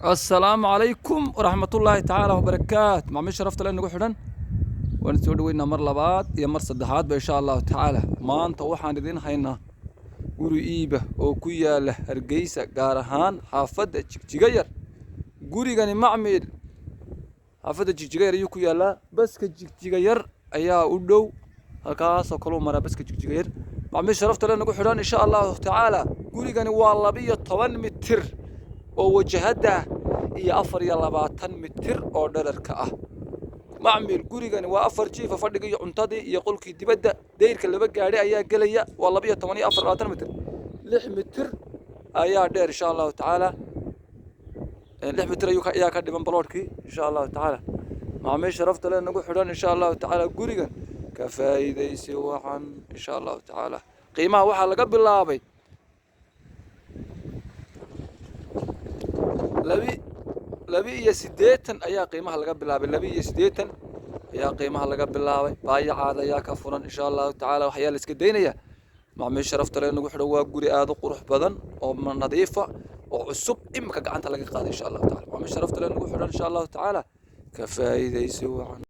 السلام عليكم ورحمة الله تعالى وبركاته. معمي شرفت لأنه قحرا ونسودوينا مر لباد يا مر صدحات بإن شاء الله تعالى. ما أنت وحان دين هينا guri iiba oo ku yaala Hargeysa gaar ahaan xaafadda Jigjiga gurigani macmiil xaafadda Jigjiga ayuu ku yaalaa baska Jigjiga ayaa u dhow halkaas oo kale mara baska Jigjiga macmiil sharafta leh nagu xidhan insha Allah ta'ala gurigani waa 12 mitir oo wajahada iyo 24 mitir oo dhererka ah macmiil gurigani waa 4 jiif fadhiga iyo cuntadii iyo qolkii dibadda deyrka laba gaari ayaa galaya waa 12 iyo 24 mitir 6 mitir ayaa dheer insha Allah ta'ala 6 mitir ayaa ka dhiman baloodkii insha Allah ta'ala macmiil sharafta leh nagu xidhan insha Allah ta'ala gurigan ka faa'iideysi waxan insha Allah ta'ala qiimaha waxa laga bilaabay labi iyo 80 ayaa qiimaha laga bilaabay labi iyo 80 ayaa qiimaha laga bilaabay baayacaad ayaa ka furan insha Allah ta'ala waxyaal iska deynaya macmiil sharafta leh nagu xidhan waa guri aad u qurux badan oo nadiif ah oo cusub imka gacanta laga qaaday insha Allah ta'ala macmiil sharafta leh nagu xidhan insha Allah ta'ala ka faa'iideysi waxan